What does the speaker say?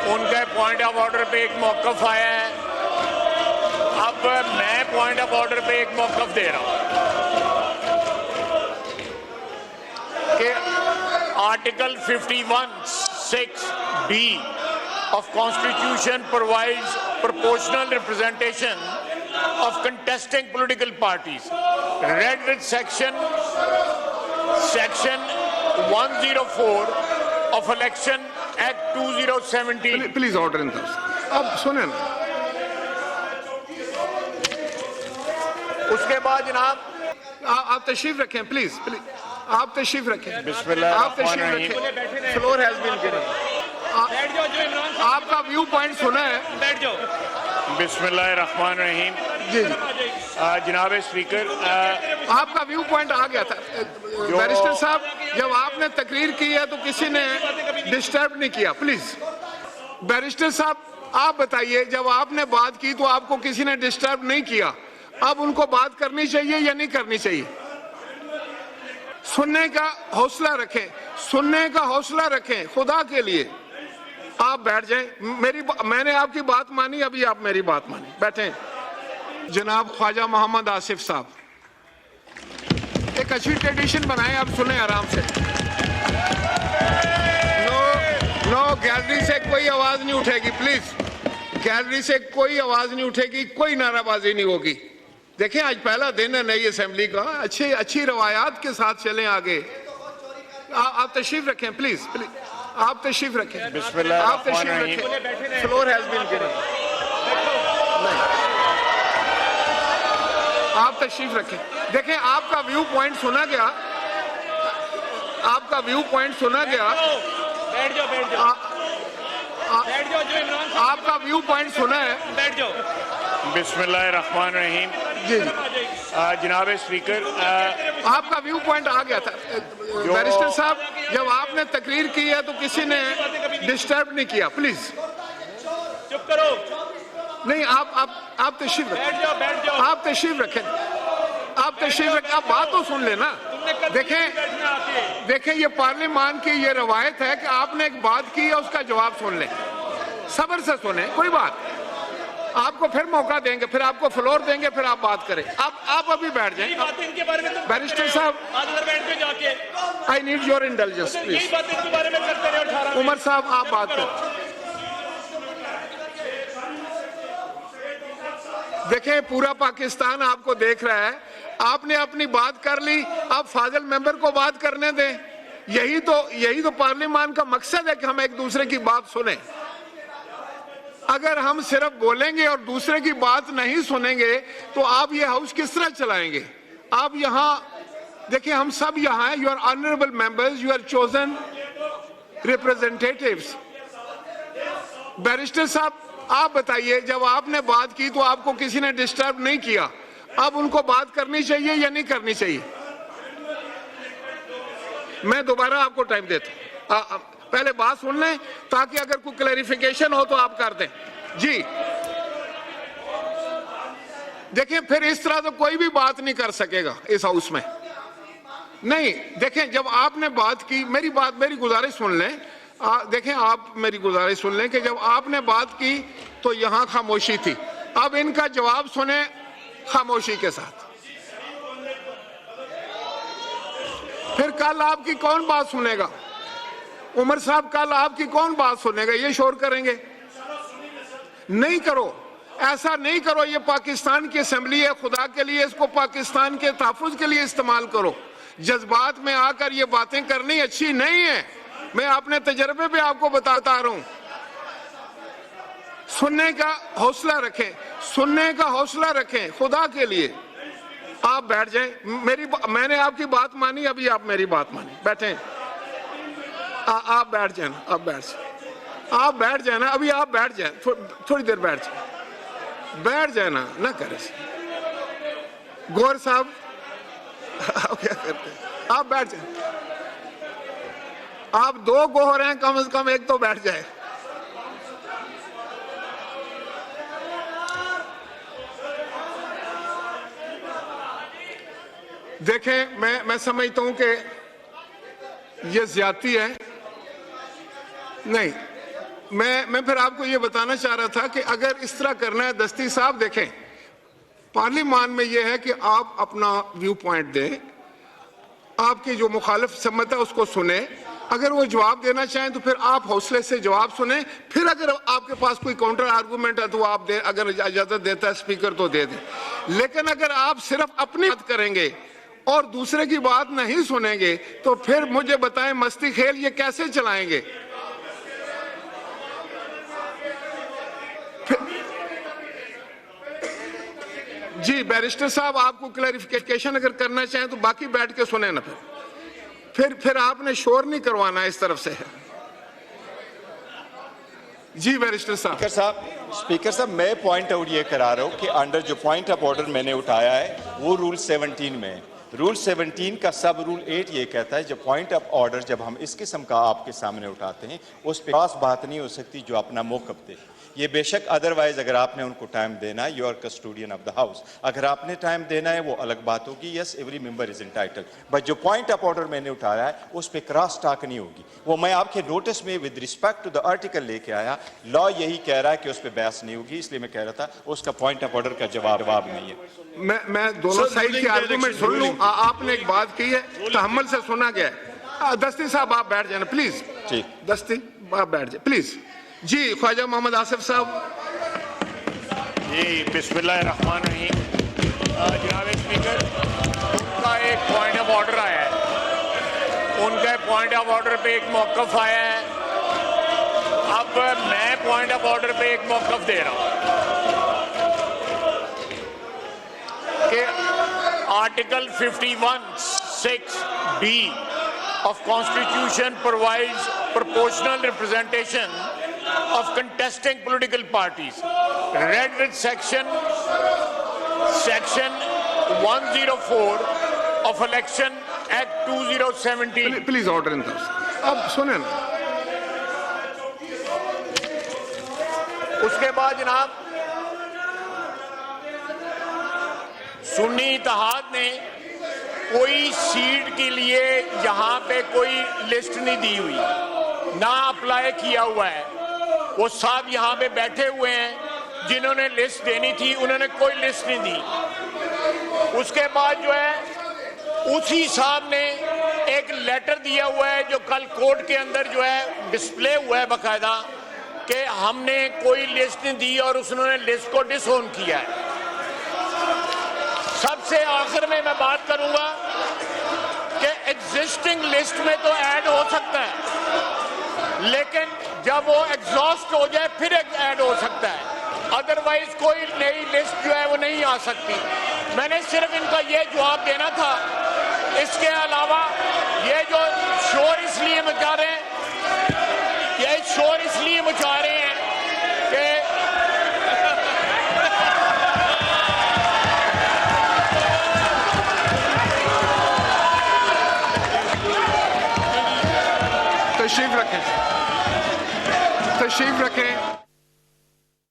उनके point of order पे एक मौकफ आया है। अब मैं पॉइंट ऑफ ऑर्डर पे एक मौकफ दे रहा हूं कि article 51(6)(b of Constitution provides proportional representation of contesting political parties. Read with section 104 of Election Act 2017. Please order in house. अब सुने ना, उसके बाद जनाब आप तशरीफ रखें प्लीज, प्लीज आप तशरीफ रखें। बिस्मिल्लाह आप तशरीफ रखें। Floor has been given. आपका व्यू पॉइंट सुना है। बैठ जाओ। बिस्मिल्लाहिर्रहमानिर्रहीम। जी जी, जनाब स्पीकर, आपका व्यू पॉइंट आ गया था। बैरिस्टर साहब, जब आपने तकरीर की है तो किसी ने डिस्टर्ब नहीं किया। प्लीज बैरिस्टर साहब, आप बताइए, जब आपने बात की तो आपको किसी ने डिस्टर्ब नहीं किया। अब उनको बात करनी चाहिए या नहीं करनी चाहिए? सुनने का हौसला रखें, सुनने का हौसला रखें, खुदा के लिए। आप बैठ जाएं। मैंने आपकी बात मानी, अभी आप मेरी बात मानी। बैठें। जनाब ख्वाजा मोहम्मद आसिफ साहब, एक अच्छी ट्रेडिशन बनाए, आप सुने आराम से। नो गैलरी से कोई आवाज नहीं उठेगी, प्लीज। गैलरी से कोई आवाज नहीं उठेगी, कोई नाराबाजी नहीं होगी। देखें, आज पहला दिन है नई असेंबली का, अच्छी रवायात के साथ चलें आगे। आप तशरीफ रखें प्लीज, प्लीज आप तशरीफ रखें। आप तशरीफ रखें। Floor has been given. आप तशरीफ रखें। देखें, आपका व्यू पॉइंट सुना गया, आपका व्यू पॉइंट सुना गया। बैठ जाओ, बैठ जाओ, बैठ जाओ। जो इमरान साहब, आपका व्यू पॉइंट सुना है। बैठ जाओ। बिस्मिल्लाहिर्रहमानिर्रहीम। जी जी, जनाब स्पीकर, आपका व्यू पॉइंट आ गया था। बैरिस्टर साहब, जब आपने तकरीर की है तो किसी ने डिस्टर्ब नहीं किया। प्लीज चुप करो। नहीं, आप तशरीफ बैठ रखें। जाओ, बैठ जाओ। आप तशरीफ रखें। आप तशरीफ रखें। आप बात तो सुन लेना। देखें, ये पार्लियामान की ये रवायत है कि आपने एक बात की है, उसका जवाब सुन लें, सब्र से सुने। कोई बात, आपको फिर मौका देंगे, फिर आपको फ्लोर देंगे, फिर आप बात करें। आप अभी बैठ जाएं। इनके बारे में बैरिस्टर साहब, आज उधर बैठ के जाके आई नीड योर इंटेलिजेंस यही प्लीज। बात इनके बारे में करते रहे। 18 उमर साहब, आप बात करें। देखें, पूरा पाकिस्तान आपको देख रहा है। आपने अपनी बात कर ली, आप फाजिल मेंबर को बात करने दें। यही तो पार्लियामान का मकसद है कि हम एक दूसरे की बात सुने। अगर हम सिर्फ बोलेंगे और दूसरे की बात नहीं सुनेंगे तो आप ये हाउस किस तरह चलाएंगे? आप यहाँ देखिए, हम सब यहाँ हैं। You are honourable members, you are chosen representatives. Barrister साहब, आप बताइए, जब आपने बात की तो आपको किसी ने डिस्टर्ब नहीं किया। अब उनको बात करनी चाहिए या नहीं करनी चाहिए? मैं दोबारा आपको टाइम देता हूं। पहले बात सुन लें ताकि अगर कोई क्लैरिफिकेशन हो तो आप कर दें। जी, देखिए, फिर इस तरह तो कोई भी बात नहीं कर सकेगा इस हाउस में। नहीं, देखें, जब आपने बात की, मेरी गुजारिश सुन लें। देखें, आप मेरी गुजारिश सुन लें कि जब आपने बात की तो यहां खामोशी थी। अब इनका जवाब सुने खामोशी के साथ। फिर कल आपकी कौन बात सुनेगा? उमर साहब, कल आपकी कौन बात सुनेगा? ये शोर करेंगे? नहीं करो, ऐसा नहीं करो। ये पाकिस्तान की असेंबली है, खुदा के लिए इसको पाकिस्तान के तहफ़्फ़ुज़ के लिए इस्तेमाल करो। जज्बात में आकर ये बातें करनी अच्छी नहीं है। मैं अपने तजर्बे पे आपको बताता रहा हूं। सुनने का हौसला रखें, सुनने का हौसला रखें, खुदा के लिए। आप बैठ जाएं। मैंने आपकी बात मानी, अभी आप मेरी बात मानी। बैठें। आप बैठ जाए ना, आप बैठ जाए, आप बैठ जाए ना, अभी आप बैठ जाए, थोड़ी देर बैठ जाए, बैठ जाए ना करे। गौर साहब, आप क्या करते हैं? आप बैठ जाए। आप दो गोहर हैं, कम से कम एक तो बैठ जाए। देखें, मैं समझता हूं कि ये ज्यादती है। नहीं, मैं फिर आपको ये बताना चाह रहा था कि अगर इस तरह करना है, दस्ती साहब देखें, पार्लियामान में ये है कि आप अपना व्यू पॉइंट दें, आपकी जो मुखालिफ सम्मत है उसको सुने, अगर वो जवाब देना चाहें तो फिर आप हौसले से जवाब सुने, फिर अगर आपके पास कोई काउंटर आर्गूमेंट है तो आप दे, अगर इजाजत देता है स्पीकर तो दे दे। लेकिन अगर आप सिर्फ अपनी बात करेंगे और दूसरे की बात नहीं सुनेंगे तो फिर मुझे बताएं मस्ती खेल ये कैसे चलाएंगे? जी बैरिस्टर साहब, आपको क्लैरिफिकेशन अगर करना चाहें तो बाकी बैठ के सुने ना, फिर आपने शोर नहीं करवाना इस तरफ से। जी बैरिस्टर साहब। स्पीकर साहब मैं पॉइंट आउट ये करा रहा हूँ कि अंडर जो पॉइंट ऑफ ऑर्डर मैंने उठाया है वो रूल 17 में है। रूल 17 का सब रूल 8 ये कहता है जब पॉइंट ऑफ ऑर्डर जब हम इस किस्म का आपके सामने उठाते हैं उस पर खास बात नहीं हो सकती जो अपना मौक़िफ़ दे। ये बेशक अदरवाइज अगर आपने उनको टाइम देना है, you are custodian of the house, अगर आपने टाइम देना है वो अलग बात होगी। Yes, every member is entitled, but जो पॉइंट ऑफ ऑर्डर मैंने उठाया है उस पर क्रॉस टॉक नहीं होगी। वो मैं आपके नोटिस में with respect to the article लेके आया, लॉ यही कह रहा है कि उस पर बहस नहीं होगी, इसलिए मैं कह रहा था उसका पॉइंट ऑफ ऑर्डर का जवाब नहीं है। मैं दोनों साइड के आर्गूमेंट सुन लूं। आपने एक बात की है, तहम्मुल से सुना गया है। दस्ती साहब आप बैठ जाना प्लीज। जी दस्ती आप बैठ जाए प्लीज। जी ख्वाजा मोहम्मद आसिफ साहब। जी बिस्मिल्लाहिर्रहमानिर्रहीम। जनाब स्पीकर, उनका एक पॉइंट ऑफ ऑर्डर आया है, उनके पॉइंट ऑफ ऑर्डर पे एक मौक़िफ़ आया है। अब मैं पॉइंट ऑफ ऑर्डर पे एक मौक़िफ़ दे रहा हूँ कि article 51(6)(b of Constitution provides proportional representation of contesting political parties, read with section 104 of Election Act 2017। Please order in दस। अब सुने ना, उसके बाद जनाब सुन्नी इत्तेहाद ने कोई सीट के लिए यहाँ पे कोई लिस्ट नहीं दी हुई, ना अप्लाई किया हुआ है। वो साहब यहाँ पे बैठे हुए हैं जिन्होंने लिस्ट देनी थी, उन्होंने कोई लिस्ट नहीं दी। उसके बाद जो है उसी साहब ने एक लेटर दिया हुआ है जो कल कोर्ट के अंदर जो है डिस्प्ले हुआ है बाकायदा, कि हमने कोई लिस्ट नहीं दी और उसने लिस्ट को डिसओन किया है। सबसे आखिर में मैं बात करूंगा कि एग्जिस्टिंग लिस्ट में तो ऐड हो सकता है, लेकिन जब वो एग्जॉस्ट हो जाए फिर ऐड हो सकता है, अदरवाइज कोई नई लिस्ट जो है वो नहीं आ सकती। मैंने सिर्फ इनका ये जवाब देना था। इसके अलावा ये जो शोर इसलिए मचा रहे हैं, ये शोर इसलिए मचा रहे हैं कि तशरीफ रखें, तशरीफ रखें।